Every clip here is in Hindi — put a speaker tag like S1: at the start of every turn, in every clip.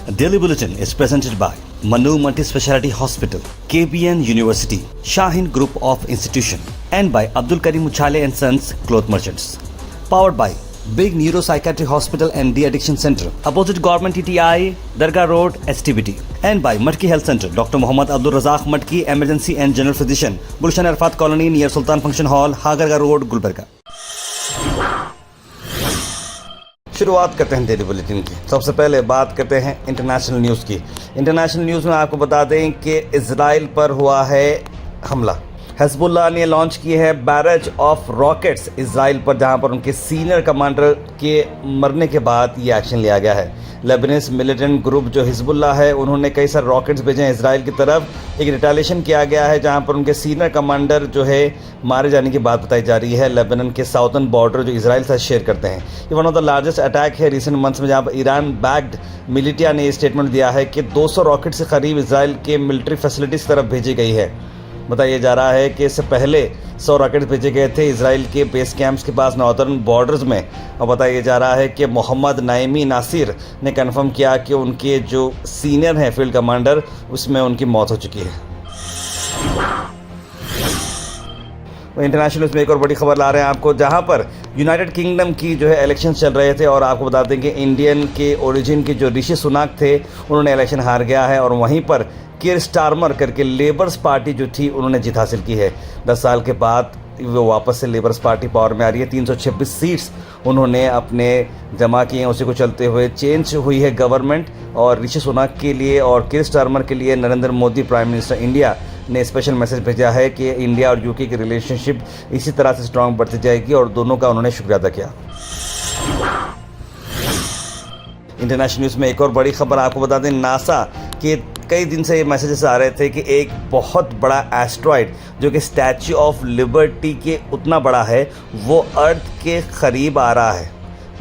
S1: Daily Bulletin is presented by Manu Multi-Speciality Hospital, KBN University, Shaheen Group of Institution, and by Abdul Karim Uchale and Sons Cloth Merchants. Powered by Big Neuropsychiatry Hospital and De-Addiction Center, opposite Government TTI, Dargah Road, STBT. And by Matki Health Center, Dr. Muhammad Abdul Razak Matki, Emergency and General Physician, Gulshan Arfat Colony near Sultan Function Hall, Hagarga Road, Gulbarga. शुरुआत करते हैं डेली बुलेटिन की। सबसे पहले बात करते हैं इंटरनेशनल न्यूज़ की। इंटरनेशनल न्यूज़ में आपको बता दें कि इजराइल पर हुआ है हमला। हिजबुल्लाह ने लॉन्च की है बैरेज ऑफ रॉकेट्स इजराइल पर, जहां पर उनके सीनियर कमांडर के मरने के बाद ये एक्शन लिया गया है। लेबनानीज मिलिटेंट ग्रुप जो हिजबुल्लाह है, उन्होंने कई सारे रॉकेट्स भेजे हैं इजराइल की तरफ। एक रिटेलिएशन किया गया है जहां पर उनके सीनियर कमांडर जो है मारे जाने की बात बताई जा रही है। लेबनान के साउथर्न बॉर्डर जो इजराइल से शेयर करते हैं, ये one of the largest attack है रिसेंट मंथ्स में, जहां पर ईरान बैक्ड मिलिटिया ने स्टेटमेंट दिया है कि 200 रॉकेट से करीब इजराइल के मिलिट्री फैसिलिटीज़ की तरफ भेजी गई है। बताया जा रहा है कि इससे पहले 100 रॉकेट भेजे गए थे इजराइल के बेस कैंप्स के पास नॉर्दर्न बॉर्डर्स में। और बताया जा रहा है कि मोहम्मद नाइमी नासिर ने कंफर्म किया कि उनके जो सीनियर हैं फील्ड कमांडर, उसमें उनकी मौत हो चुकी है। इंटरनेशनल न्यूज़ में एक और बड़ी खबर ला रहे हैं आपको, जहां पर यूनाइटेड किंगडम की जो है इलेक्शन चल रहे थे और आपको बता दें कि इंडियन के ओरिजिन के जो ऋषि सुनाक थे, उन्होंने इलेक्शन हार गया है और वहीं पर कीर स्टारमर करके लेबर्स पार्टी जो थी, उन्होंने जीत हासिल की है। 10 साल के बाद वो वापस से लेबर्स पार्टी पावर में आ रही है। 326 सीट्स उन्होंने अपने जमा किए हैं। उसी को चलते हुए चेंज हुई है गवर्नमेंट, और ऋषि सुनाक के लिए और कीर स्टारमर के लिए Narendra Modi prime minister India ने स्पेशल मैसेज भेजा है कि इंडिया और यूके की रिलेशनशिप इसी तरह से स्ट्रॉन्ग बढ़ती जाएगी, और दोनों का उन्होंने शुक्रिया अदा किया। इंटरनेशनल न्यूज़ में एक और बड़ी खबर आपको बता दें, नासा के कई दिन से ये मैसेजेस आ रहे थे कि एक बहुत बड़ा एस्ट्रॉयड जो कि स्टैच्यू ऑफ लिबर्टी के उतना बड़ा है, वो अर्थ के करीब आ रहा है।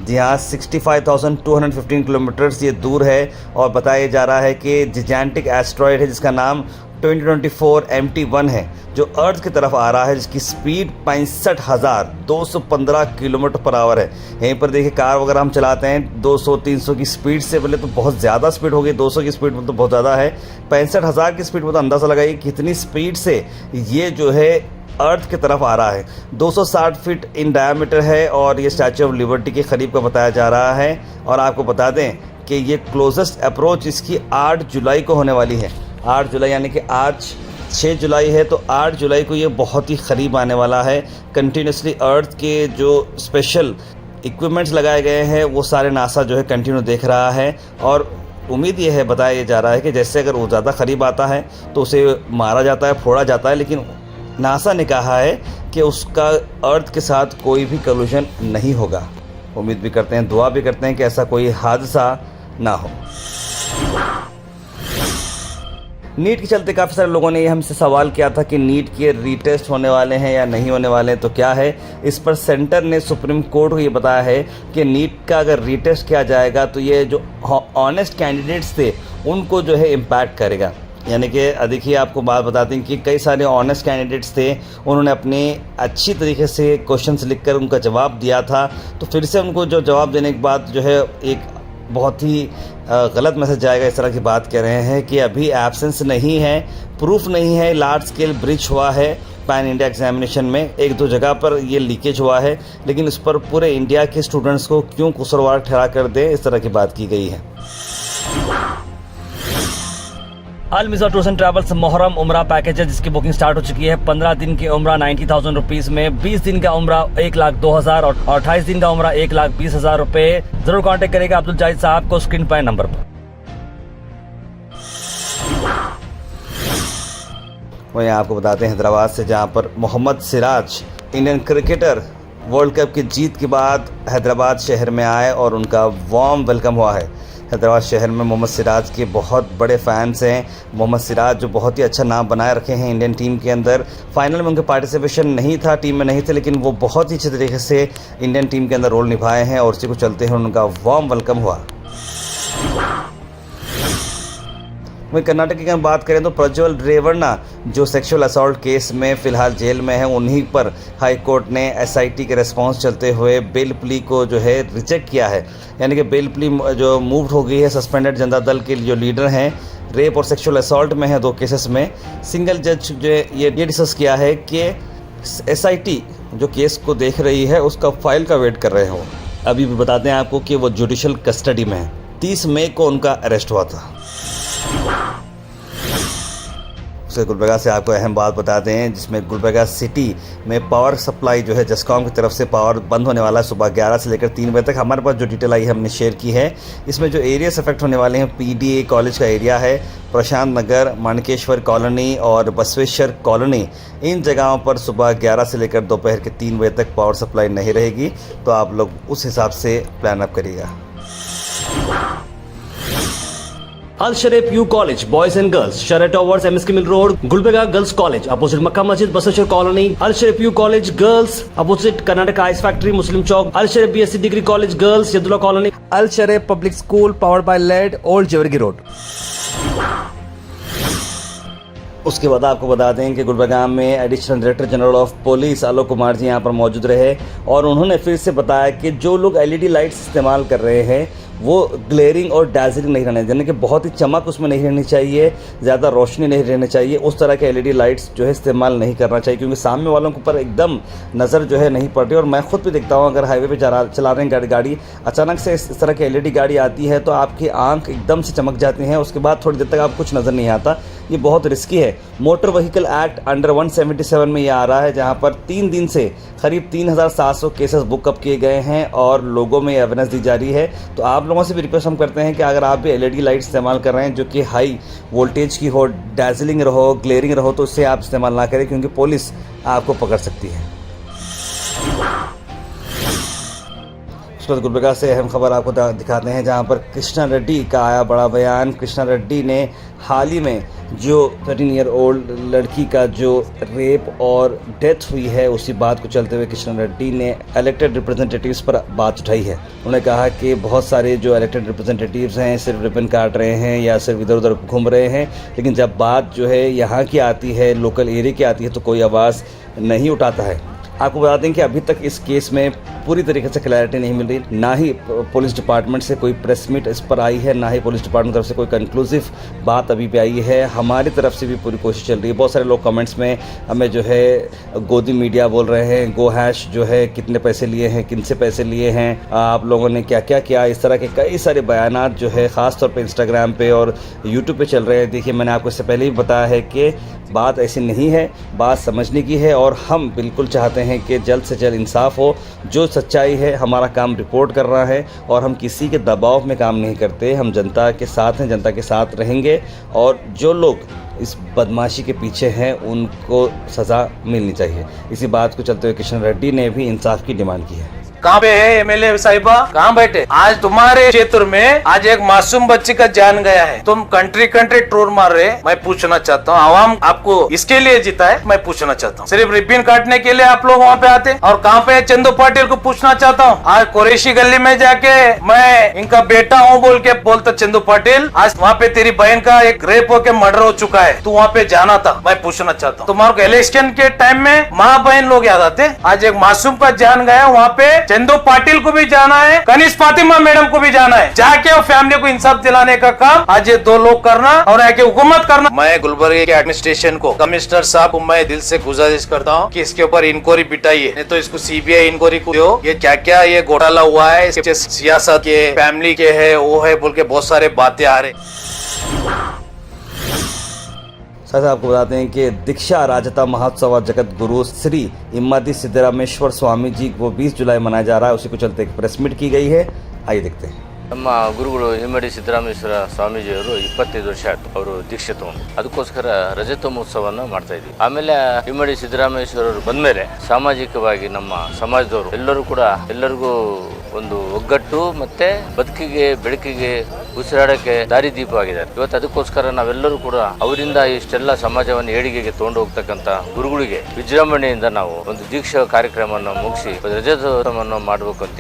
S1: जी हाँ, 65,215 किलोमीटर्स ये दूर है, और बताया जा रहा है कि जिजांटिक एस्ट्रॉयड है जिसका नाम 2024 MT1 है, जो अर्थ की तरफ आ रहा है, जिसकी स्पीड 65,215 किलोमीटर पर आवर है। यहीं पर देखिए कार वगैरह हम चलाते हैं 200-300 की स्पीड से, बोले तो बहुत ज़्यादा स्पीड हो गई। 200 की स्पीड में तो बहुत ज़्यादा है, 65,000 की स्पीड में तो अंदाज़ा लगाइए कितनी स्पीड से ये जो है अर्थ की तरफ आ रहा है। 260 फीट इन डायमीटर है, और ये स्टैच्यू ऑफ लिबर्टी के करीब का बताया जा रहा है। और आपको बता दें कि ये क्लोजेस्ट अप्रोच इसकी 8 जुलाई को होने वाली है। 8 जुलाई यानी कि आज 6 जुलाई है, तो 8 जुलाई को ये बहुत ही करीब आने वाला है। कंटिन्यूसली अर्थ के जो स्पेशल इक्विपमेंट्स लगाए गए हैं, वो सारे नासा जो है कंटिन्यू देख रहा है, और उम्मीद ये है, बताया जा रहा है कि जैसे अगर वो ज़्यादा करीब आता है तो उसे मारा जाता है, फोड़ा जाता है, लेकिन नासा ने कहा है कि उसका अर्थ के साथ कोई भी कॉलिजन नहीं होगा। उम्मीद भी करते हैं, दुआ भी करते हैं कि ऐसा कोई हादसा ना हो। नीट के चलते काफ़ी सारे लोगों ने ये हमसे सवाल किया था कि नीट के रीटेस्ट होने वाले हैं या नहीं होने वाले हैं, तो क्या है इस पर सेंटर ने सुप्रीम कोर्ट को ये बताया है कि नीट का अगर रीटेस्ट किया जाएगा तो ये जो ऑनेस्ट कैंडिडेट्स थे उनको जो है इम्पैक्ट करेगा। यानी कि देखिए आपको बात बताते हैं कि कई सारे ऑनेस्ट कैंडिडेट्स थे, उन्होंने अपने अच्छी तरीके से क्वेश्चंस लिखकर उनका जवाब दिया था, तो फिर से उनको जो जवाब देने के बाद जो है एक बहुत ही गलत मैसेज जाएगा, इस तरह की बात कह रहे हैं कि अभी एब्सेंस नहीं है, प्रूफ नहीं है। लार्ज स्केल ब्रिज हुआ है पैन इंडिया एग्जामिनेशन में, 1-2 जगह पर ये लीकेज हुआ है, लेकिन उस पर पूरे इंडिया के स्टूडेंट्स को क्यों कसूरवार ठहरा कर दे, इस तरह की बात की गई है। अल मिज़ा टूर्स एंड ट्रैवल्स मोहर्रम उम्रा पैकेज है, जिसकी बुकिंग स्टार्ट हो चुकी है। 15 दिन की उम्रा 90,000 रुपीज़ में, 20 दिन का उम्रा 1,02,000 और 28 दिन का उम्रा 1,20,000 रुपये। जरूर कांटेक्ट करेगा अब्दुल जाहिद साहब को स्क्रीन पर नंबर पर। वहीं आपको बताते हैं हैदराबाद से, जहां पर Mohammed Siraj Indian cricketer world cup की जीत के बाद हैदराबाद शहर में आए और उनका वार्म वेलकम हुआ है। हैदराबाद शहर में मोहम्मद सिराज के बहुत बड़े फैंस हैं। मोहम्मद सिराज जो बहुत ही अच्छा नाम बनाए रखे हैं इंडियन टीम के अंदर। फाइनल में उनके पार्टिसिपेशन नहीं था, टीम में नहीं थे, लेकिन वो बहुत ही अच्छे तरीके से इंडियन टीम के अंदर रोल निभाए हैं, और उसी को चलते हैं उनका वार्म वेलकम हुआ। वहीं कर्नाटक की अगर बात करें तो प्रज्वल रेवन्ना जो सेक्सुअल असॉल्ट केस में फ़िलहाल जेल में है, उन्हीं पर हाई कोर्ट ने एसआईटी के रिस्पांस चलते हुए बेल प्ली को जो है रिजेक्ट किया है। यानी कि बेल प्ली जो मूव हो गई है। सस्पेंडेड जनता दल के जो लीडर हैं, रेप और सेक्सुअल असॉल्ट में है 2 केसेस में। सिंगल जज जो ये डिस्कस किया है कि एसआईटी जो केस को देख रही है उसका फाइल का वेट कर रहे हो। अभी भी बताते हैं आपको कि वो जुडिशल कस्टडी में है। 30 मई को उनका अरेस्ट हुआ था। गुलबर्गा से आपको अहम बात बताते हैं, जिसमें गुलबर्गा सिटी में पावर सप्लाई जो है जस्कॉम की तरफ से पावर बंद होने वाला है सुबह 11 से लेकर 3 बजे तक। हमारे पास जो डिटेल आई है हमने शेयर की है। इसमें जो एरियाज अफेक्ट होने वाले हैं, पीडीए कॉलेज का एरिया है, प्रशांत नगर, माणकेश्वर कॉलोनी और बसवेश्वर कॉलोनी, इन जगहों पर सुबह 11 से लेकर दोपहर के 3 बजे तक पावर सप्लाई नहीं रहेगी। तो आप लोग उस हिसाब से प्लान अप करिएगा।
S2: Al Sharif PU college boys and girls, Sharat towers, MSK mill road, Gulbarga girls college opposite Makka Masjid, Basaveshwar colony. Al Sharif PU college girls opposite Karnataka ice factory, Muslim Chowk. Al Sharif BSc degree college girls, Yadulla colony.
S3: Al Sharif public school powered by led, old Jewargi road.
S1: उसके बाद आपको बता दें कि गुलबर्गा में additional director general of police Alok Kumar ji यहाँ पर मौजूद रहे और उन्होंने फिर से बताया कि जो लोग एलईडी लाइट्स इस्तेमाल कर रहे हैं वो ग्लेयरिंग और डैजलिंग नहीं रहने, यानी कि बहुत ही चमक उसमें नहीं रहनी चाहिए, ज़्यादा रोशनी नहीं रहनी चाहिए। उस तरह के एलईडी लाइट्स जो है इस्तेमाल नहीं करना चाहिए, क्योंकि सामने वालों के ऊपर एकदम नज़र जो है नहीं पड़ रही। और मैं खुद भी देखता हूँ, अगर हाईवे पे चला रहे हैं गाड़ी, अचानक से इस तरह की एलईडी गाड़ी आती है तो आपकी आंख एकदम से चमक जाती हैं। उसके बाद थोड़ी देर तक आपको कुछ नज़र नहीं आता। ये बहुत रिस्की है। मोटर व्हीकल एक्ट अंडर 177 में ये आ रहा है, जहाँ पर 3 दिन से करीब 3700 केसेस बुकअप किए गए हैं और लोगों में अवेयरनेस दी जा रही है। तो आप लोगों से भी रिक्वेस्ट हम करते हैं कि अगर आप भी एलईडी लाइट इस्तेमाल कर रहे हैं जो कि हाई वोल्टेज की हो, डैजलिंग रहो, ग्लेयरिंग रहो, तो उससे आप इस्तेमाल ना करें, क्योंकि पुलिस आपको पकड़ सकती है। उसके बाद गुलबर्गा से अहम खबर आपको दिखाते हैं, जहां पर कृष्णा रेड्डी का आया बड़ा बयान। कृष्णा रेड्डी ने हाल ही में जो 13 ईयर ओल्ड लड़की का जो रेप और डेथ हुई है, उसी बात को चलते हुए कृष्णा रेड्डी ने इलेक्टेड रिप्रेजेंटेटिव्स पर बात उठाई है। उन्होंने कहा कि बहुत सारे जो इलेक्टेड रिप्रेजेंटेटिव्स हैं सिर्फ रिबन काट रहे हैं या सिर्फ इधर उधर घूम रहे हैं, लेकिन जब बात जो है यहाँ की आती है, लोकल एरिया की आती है, तो कोई आवाज़ नहीं उठाता है। आपको बता दें कि अभी तक इस केस में पूरी तरीके से क्लैरिटी नहीं मिल रही, ना ही पुलिस डिपार्टमेंट से कोई प्रेस मीट इस पर आई है, ना ही पुलिस डिपार्टमेंट की तरफ से कोई कंक्लूसिव बात अभी भी आई है। हमारी तरफ से भी पूरी कोशिश चल रही है। बहुत सारे लोग कमेंट्स में हमें जो है गोदी मीडिया बोल रहे हैं, गो हैश जो है कितने पैसे लिए हैं, किन से पैसे लिए हैं, आप लोगों ने क्या क्या किया, इस तरह के कई सारे बयानात जो है ख़ासतौर पर इंस्टाग्राम पे और यूट्यूब पे चल रहे हैं। देखिए, मैंने आपको इससे पहले ही बताया है कि बात ऐसी नहीं है, बात समझने की है और हम बिल्कुल चाहते हैं कि जल्द से जल्द इंसाफ हो। जो सच्चाई है, हमारा काम रिपोर्ट कर रहा है और हम किसी के दबाव में काम नहीं करते। हम जनता के साथ हैं, जनता के साथ रहेंगे और जो लोग इस बदमाशी के पीछे हैं उनको सज़ा मिलनी चाहिए। इसी बात को चलते हुए कृष्ण रेड्डी ने भी इंसाफ की डिमांड की है।
S4: कहाँ पे है एमएलए साहिबा, कहाँ बैठे? आज तुम्हारे क्षेत्र में आज एक मासूम बच्ची का जान गया है, तुम कंट्री टूर मार रहे। मैं पूछना चाहता हूँ, आवाम आपको इसके लिए जीता है? मैं पूछना चाहता हूँ, सिर्फ रिबन काटने के लिए आप लोग वहाँ पे आते? और कहाँ पे चंदू पाटिल को पूछना चाहता हूँ, आज कुरैशी गली में जाके मैं इनका बेटा हूँ बोल के बोलता चंदू पाटिल, आज वहाँ पे तेरी बहन का एक रेप होके मर्डर हो चुका है, तू वहाँ पे जाना था? मैं पूछना चाहता हूँ, तुम्हारे इलेक्शन के टाइम में माँ बहन लोग याद आते? आज एक मासूम का जान गया, वहाँ पे चंदू पाटिल को भी जाना है, कनिष फातिमा मैडम को भी जाना है, जाके और फैमिली को इंसाफ दिलाने का काम आज ये 2 लोग करना और आके हुकूमत करना। मैं गुलबर्गा के एडमिनिस्ट्रेशन को, कमिश्नर साहब को मैं दिल से गुजारिश करता हूँ कि इसके ऊपर इंक्वायरी बिठाइए, नहीं तो इसको सीबीआई इंक्वायरी को दो। ये क्या क्या ये घोटाला हुआ है, इसके सियासत के, फैमिली के है, वो है बोल के बहुत सारे बातें आ रहे।
S1: साथ ही आपको बताते हैं कि दीक्षा राजता महोत्सव जगत गुरु श्री इम्मादी सिद्धरामेश्वर स्वामी जी को 20 जुलाई मनाया जा रहा है। उसी को चलते एक प्रेस मीट की गई है, आइए देखते हैं।
S5: ನಮ್ಮ ಗುರುಗಳು ಇಮ್ಮಡಿ ಸಿದ್ದರಾಮೇಶ್ವರ ಸ್ವಾಮೀಜಿಯವರು 25 ವರ್ಷ ಆಯ್ತು ಅವರು ದೀಕ್ಷೆ ತಗೊಂಡು, ಅದಕ್ಕೋಸ್ಕರ ರಜತ ಮಹೋತ್ಸವವನ್ನು ಮಾಡ್ತಾ ಇದ್ವಿ. ಆಮೇಲೆ ಇಮ್ಮಡಿ ಸಿದ್ದರಾಮೇಶ್ವರರು ಬಂದ್ಮೇಲೆ ಸಾಮಾಜಿಕವಾಗಿ ನಮ್ಮ ಸಮಾಜದವರು ಎಲ್ಲರಿಗೂ ಒಂದು ಒಗ್ಗಟ್ಟು ಮತ್ತೆ ಬದುಕಿಗೆ ಬೆಳಕಿಗೆ ಉಸಿರಾಡಕ್ಕೆ ದಾರಿದೀಪ ಆಗಿದ್ದಾರೆ. ಇವತ್ತು ಅದಕ್ಕೋಸ್ಕರ ನಾವೆಲ್ಲರೂ ಕೂಡ ಅವರಿಂದ ಇಷ್ಟೆಲ್ಲ ಸಮಾಜವನ್ನು ಏಳಿಗೆಗೆ ತಗೊಂಡು ಹೋಗ್ತಕ್ಕಂಥ ಗುರುಗಳಿಗೆ ವಿಜೃಂಭಣೆಯಿಂದ ನಾವು ಒಂದು ದೀಕ್ಷಾ ಕಾರ್ಯಕ್ರಮವನ್ನು ಮುಗಿಸಿ ರಜತವನ್ನು ಮಾಡಬೇಕು ಅಂತ.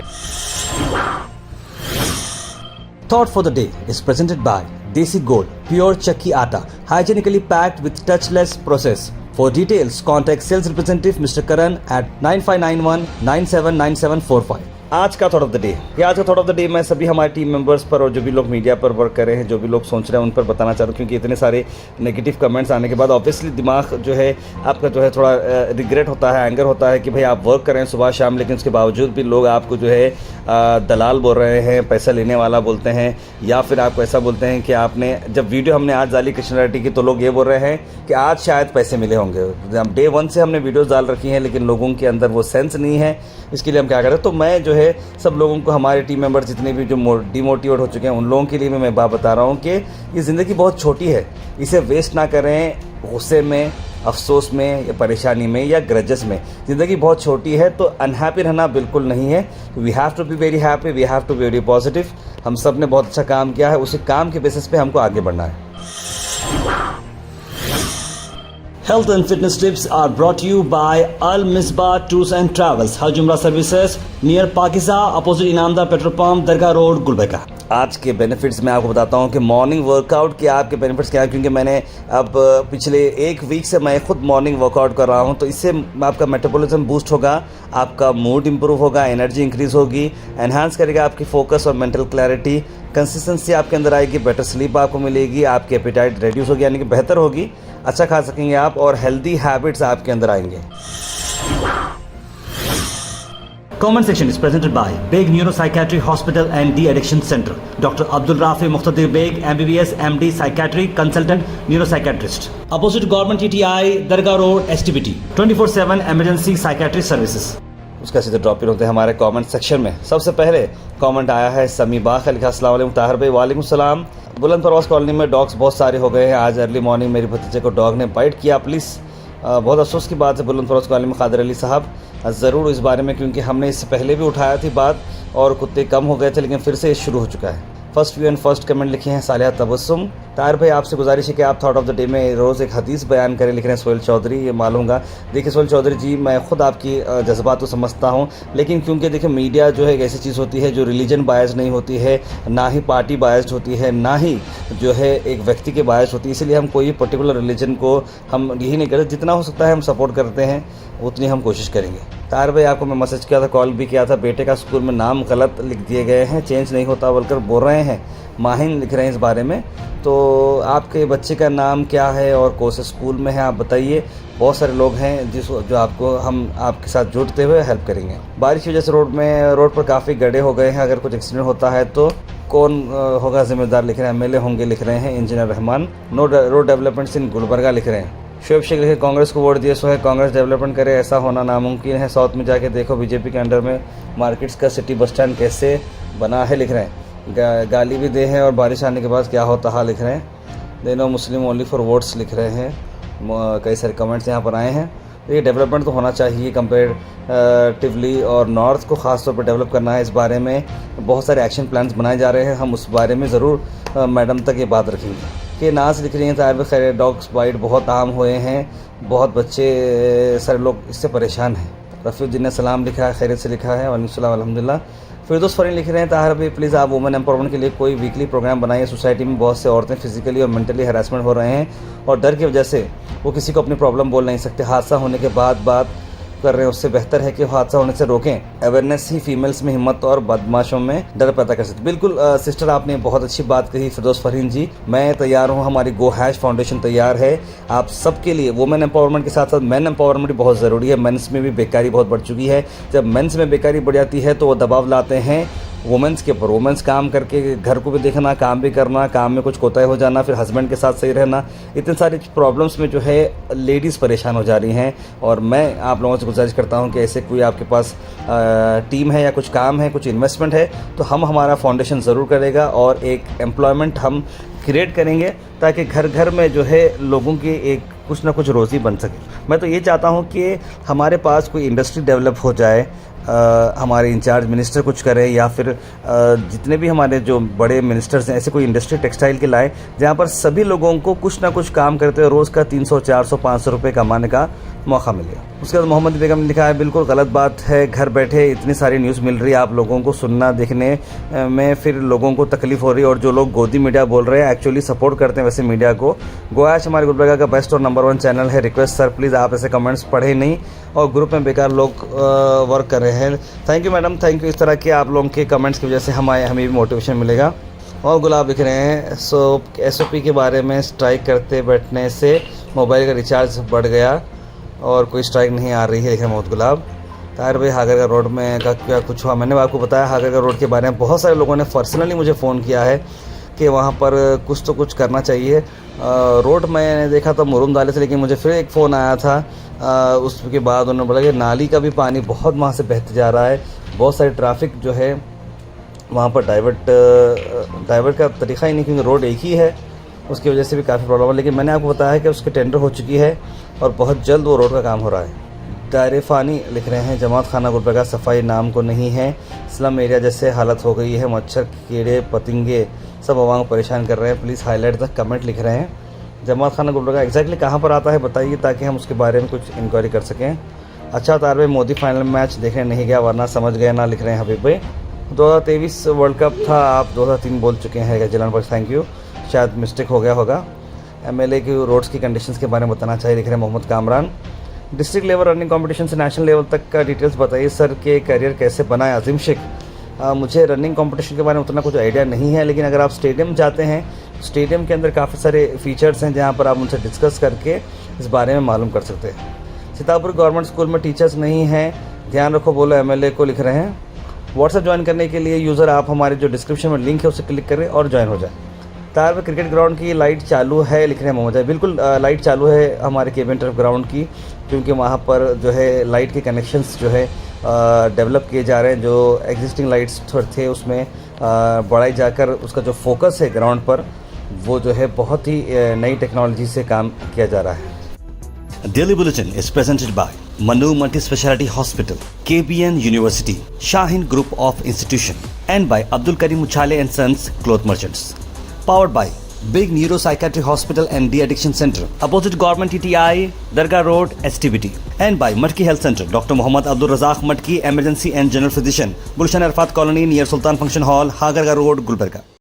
S1: Thought for the day is presented by
S2: Desi Gold, pure chakki atta, hygienically packed with touchless process. For details, contact sales representative Mr. Karan at 9591 979745.
S1: आज का थॉट ऑफ द डे, ये आज का थॉट ऑफ द डे मैं सभी हमारे टीम मेंबर्स पर और जो भी लोग मीडिया पर वर्क कर रहे हैं, जो भी लोग सोच रहे हैं, उन पर बताना चाह रहा हूँ, क्योंकि इतने सारे नेगेटिव कमेंट्स आने के बाद ऑब्वियसली दिमाग जो है आपका जो है थोड़ा रिग्रेट होता है, एंगर होता है कि भाई आप वर्क कर रहे हैं सुबह शाम, लेकिन उसके बावजूद भी लोग आपको जो है दलाल बोल रहे हैं, पैसा लेने वाला बोलते हैं, या फिर आपको ऐसा बोलते हैं कि आपने जब वीडियो हमने आज डाली कृष्ण रेड्डी की तो लोग ये बोल रहे हैं कि आज शायद पैसे मिले होंगे। डे 1 से हमने वीडियोज़ डाल रखी हैं, लेकिन लोगों के अंदर वो सेंस नहीं है, इसके लिए हम क्या करें। तो मैं जो है सब लोगों को, हमारे टीम मेंबर जितने भी जो डिमोटिवेट हो चुके हैं, उन लोगों के लिए मैं बात बता रहा हूँ कि ये ज़िंदगी बहुत छोटी है, इसे वेस्ट ना करें गुस्से में, अफसोस में, या परेशानी में, या ग्रजेस में। ज़िंदगी बहुत छोटी है, तो अनहैप्पी रहना बिल्कुल नहीं है। We have to be very happy, we have to be very positive. हम सब ने बहुत अच्छा काम किया है, उसी काम के बेसिस पे हमको आगे बढ़ना है।
S2: Health and fitness tips are brought to you by Al Misbah Tours and Travels, Hajj Umrah Services, near Pakiza, opposite Inamda Petrol Pump, Dargah Road, Gulbeka.
S1: आज के बेनिफिट्स मैं आपको बताता हूँ कि मॉर्निंग वर्कआउट के आपके बेनिफिट्स क्या है, क्योंकि मैंने अब पिछले 1 वीक से मैं खुद मॉर्निंग वर्कआउट कर रहा हूँ। तो इससे आपका मेटाबॉलिज्म बूस्ट होगा, आपका मूड इंप्रूव होगा, एनर्जी इंक्रीज होगी, एनहांस करेगा आपकी फोकस और मेंटल क्लैरिटी, कंसिस्टेंसी आपके अंदर आएगी, बेटर स्लीप आपको मिलेगी, आपकी एपेटाइट रिड्यूस होगी, यानी कि बेहतर होगी, अच्छा खा सकेंगे आप, और हेल्दी हैबिट्स आपके अंदर आएंगे।
S2: Comment section is presented by Beg Neuropsychiatry Hospital and De-Addiction Center. Dr. Abdul Rafi Muqtadir Beg, MBBS, MD, Psychiatry, Consultant, Neuropsychiatrist. Opposite Government TTI, Dargah Road, STBT. 24/7 Emergency Psychiatry Services.
S1: उसका सीधे ड्रॉप इन होते हैं हमारे कमेंट सेक्शन में। सबसे पहले कमेंट आया है समी बाग का, लिखा अस्सलाम वालेकुम ताहिर भाई। वालेकुम सलाम। बुलंद परवाज़ कॉलोनी में डॉग्स बहुत सारे हो गए हैं, आज अर्ली मॉर्निंग मेरे भतीजे को डॉग ने बाइट किया, प्लीज़। बहुत अफसोस की बात है बुलंद परवाज़ कॉलोनी में कादिर अली साहब, ज़रूर इस बारे में, क्योंकि हमने इससे पहले भी उठाया थी बात और कुत्ते कम हो गए थे, लेकिन फिर से ये शुरू हो चुका है। First view and first comment लिखे हैं सालिया तबस्सुम। ताहिर भाई आपसे गुजारिश है कि आप थॉट ऑफ द डे में रोज़ एक हदीस बयान करें, लिख रहे हैं सोहेल चौधरी। ये मालूम गा, देखिए सोहेल चौधरी जी, मैं ख़ुद आपकी जज्बात को समझता हूँ, लेकिन क्योंकि देखिए मीडिया जो है एक ऐसी चीज़ होती है जो रिलीजन बायस नहीं होती है, ना ही पार्टी बायस्ड होती है, ना ही जो है एक व्यक्ति के बायस होती है, इसलिए हम कोई पर्टिकुलर रिलीजन को हम यही नहीं करते, जितना हो सकता है हम सपोर्ट करते हैं, उतनी हम कोशिश करेंगे। ताहिर भाई आपको मैं मैसेज किया था, कॉल भी किया था, बेटे का स्कूल में नाम गलत लिख दिए गए हैं, चेंज नहीं होता बोलकर बोल रहे हैं, माहिन लिख रहे हैं इस बारे में। तो आपके बच्चे का नाम क्या है और कौन से स्कूल में है आप बताइए। बहुत सारे लोग हैं जो आपको हम आपके साथ जुड़ते हुए हेल्प करेंगे। बारिश की वजह से रोड पर काफ़ी गड्ढे हो गए हैं, अगर कुछ एक्सीडेंट होता है तो कौन होगा जिम्मेदार, लिख रहे हैं। एमएलए होंगे, लिख रहे हैं engineer Rahman. No road developments in Gulbarga, लिख रहे हैं। शुएब शेख लिखे कांग्रेस को वोट दिए सो है कांग्रेस डेवलपमेंट करे, ऐसा होना नामुमकिन है। साउथ में जाके देखो बीजेपी के अंडर में मार्केट्स का सिटी बस स्टैंड कैसे बना है, लिख रहे हैं। गाली भी दे हैं और बारिश आने के बाद क्या होता है, लिख रहे हैं। They know Muslim only for votes, लिख रहे हैं। कई सारे कमेंट्स यहाँ पर आए हैं। ये डेवलपमेंट तो होना चाहिए कंपेरेटिवली, और नॉर्थ को ख़ास तौर पर डेवलप करना है। इस बारे में बहुत सारे एक्शन प्लान्स बनाए जा रहे हैं, हम उस बारे में ज़रूर मैडम तक ये बात रखेंगे। कि नाज लिख रही हैं ताहिर खैर डॉग्स बाइट बहुत आम हुए हैं, बहुत बच्चे सारे लोग इससे परेशान हैं। रफ़ीउद्दीन ने सलाम लिखा है, खैरियत से लिखा है, वालेकुम सलाम अल्हम्दुलिल्लाह। फिरदौस फरीन लिख रहे हैं ताहिर भाई प्लीज़ आप वुमेन एम्पावरमेंट के लिए कोई वीकली प्रोग्राम बनाइए। सोसाइटी में बहुत से औरतें फिजिकली और मेंटली हरासमेंट हो रहे हैं और डर की वजह से वो किसी को अपनी प्रॉब्लम बोल नहीं सकते। हादसा होने के बाद बात कर रहे हैं, उससे बेहतर है कि हादसा होने से रोकें। अवेयरनेस ही फीमेल्स में हिम्मत और बदमाशों में डर पैदा कर सकती है। बिल्कुल सिस्टर आपने बहुत अच्छी बात कही फिरदौस फरीन जी, मैं तैयार हूँ, हमारी गो हैश फाउंडेशन तैयार है आप सबके लिए। वुमेन एम्पावरमेंट के साथ साथ मैन एम्पावरमेंट भी बहुत ज़रूरी है। मेंस में भी बेकारी बहुत बढ़ चुकी है। जब मेंस में बेकारी बढ़ जाती है तो वो दबाव लाते हैं वुमेंस के ऊपर। वुमेंस काम करके घर को भी देखना, काम भी करना, काम में कुछ कोताही हो जाना, फिर हस्बैंड के साथ सही रहना, इतनी सारी प्रॉब्लम्स में जो है लेडीज़ परेशान हो जा रही हैं। और मैं आप लोगों से गुजारिश करता हूं कि ऐसे कोई आपके पास टीम है या कुछ काम है, कुछ इन्वेस्टमेंट है, तो हम हमारा फाउंडेशन ज़रूर करेगा और एक एम्प्लॉयमेंट हम क्रिएट करेंगे ताकि घर घर में जो है लोगों की एक कुछ ना कुछ रोज़ी बन सके। मैं तो ये चाहता हूँ कि हमारे पास कोई इंडस्ट्री डेवलप हो जाए, हमारे इंचार्ज मिनिस्टर कुछ करें या फिर जितने भी हमारे जो बड़े मिनिस्टर्स हैं ऐसे कोई इंडस्ट्री टेक्सटाइल की लाए जहाँ पर सभी लोगों को कुछ ना कुछ काम करते हुए रोज़ का 300, 400, 500 रुपये कमाने का मौका मिले। उसके बाद मोहम्मद बेगम ने लिखा है बिल्कुल गलत बात है, घर बैठे इतनी सारी न्यूज़ मिल रही है आप लोगों को सुनना देखने में फिर लोगों को तकलीफ हो रही है और जो लोग गोदी मीडिया बोल रहे हैं एक्चुअली सपोर्ट करते हैं वैसे मीडिया को। गोयाश हमारे गुलबर्गा का बेस्ट और नंबर 1 चैनल है। रिक्वेस्ट सर प्लीज़ आप ऐसे कमेंट्स पढ़े नहीं और ग्रुप में बेकार लोग वर्क कर रहे हैं। Thank you madam, thank you. इस तरह के आप लोगों के कमेंट्स की वजह से हमें भी मोटिवेशन मिलेगा। और गुलाब लिख रहे हैं SOP के बारे में स्ट्राइक करते बैठने से मोबाइल का रिचार्ज बढ़ गया और कोई स्ट्राइक नहीं आ रही है, लिखे मोहम्मद गुलाब। ताहिर भाई हागरगा रोड में का क्या कुछ हुआ, मैंने आपको बताया हागरगा रोड के बारे में बहुत सारे लोगों ने पर्सनली मुझे फ़ोन किया है कि वहाँ पर कुछ तो कुछ करना चाहिए। रोड मैंने देखा था मुरुम डाले से, लेकिन मुझे फिर एक फ़ोन आया था उसके बाद उन्होंने बोला कि नाली का भी पानी बहुत वहाँ से बहते जा रहा है, बहुत सारी ट्रैफिक जो है वहाँ पर डाइवर्ट का तरीक़ा ही नहीं क्योंकि रोड एक ही है, उसकी वजह से भी काफ़ी प्रॉब्लम है। लेकिन मैंने आपको बताया है कि उसकी टेंडर हो चुकी है और बहुत जल्द वो रोड का काम हो रहा है। दायरे फ़ानी लिख रहे हैं जमात खाना गुलबर्गा सफाई नाम को नहीं है, स्लम एरिया जैसे हालत हो गई है, मच्छर कीड़े पतंगे सब आवाम को परेशान कर रहे हैं। प्लीज़ हाईलाइट तक कमेंट लिख रहे हैं। जमात खाना गुलबर्गा एग्जैक्टली कहाँ पर आता है बताइए ताकि हम उसके बारे में कुछ इंक्वायरी कर सकें। अच्छा तार भाई मोदी फाइनल मैच देखने नहीं गया वरना समझ गए ना, लिख रहे हैं हबीब भाई। 2023 वर्ल्ड कप था, आप 2003 बोल चुके हैं जलन पर, थैंक यू, शायद मिस्टेक हो गया होगा। MLA की रोड्स की कंडीशंस के बारे में बताना चाहिए, लिख रहे हैं Mohammad Kamran. District level running competition से नेशनल लेवल तक का डिटेल्स बताइए सर के करियर कैसे बनाए। अजीम शेख मुझे रनिंग कंपटीशन के बारे में उतना कुछ आइडिया नहीं है, लेकिन अगर आप स्टेडियम जाते हैं स्टेडियम के अंदर काफ़ी सारे फीचर्स हैं जहाँ पर आप उनसे डिस्कस करके इस बारे में मालूम कर सकते हैं। सीतापुर गवर्नमेंट स्कूल में टीचर्स नहीं हैं, ध्यान रखो बोलो MLA को, लिख रहे हैं। व्हाट्सएप ज्वाइन करने के लिए यूज़र आप हमारे जो डिस्क्रिप्शन में लिंक है उसे क्लिक करें और ज्वाइन हो जाए। तार में क्रिकेट ग्राउंड की लाइट चालू है, लिख रहे हैं मोहम्मद। बिल्कुल लाइट चालू है हमारे केबिन टर्फ ग्राउंड की, क्योंकि वहाँ पर जो है लाइट के कनेक्शंस जो है डेवलप किए जा रहे हैं। जो एग्जिस्टिंग लाइट्स थे उसमें बढ़ाई जाकर उसका जो फोकस है ग्राउंड पर वो जो है बहुत ही नई टेक्नोलॉजी से काम किया जा रहा है।
S2: Daily Bulletin is presented by Manu Multi-Speciality Hospital, KBN University, Shaheen Group of Institution, and by Abdul Karim Uchale and Sons Cloth Merchants. Powered by Big Neuropsychiatry Hospital and De-Addiction Center, opposite Government TTI, Dargah Road, STBT, and by Matki Health Center, Dr. Muhammad Abdul Razak Matki, Emergency and General Physician, Gulshan Arfat Colony near Sultan Function Hall, Hagarga Road, Gulbarga.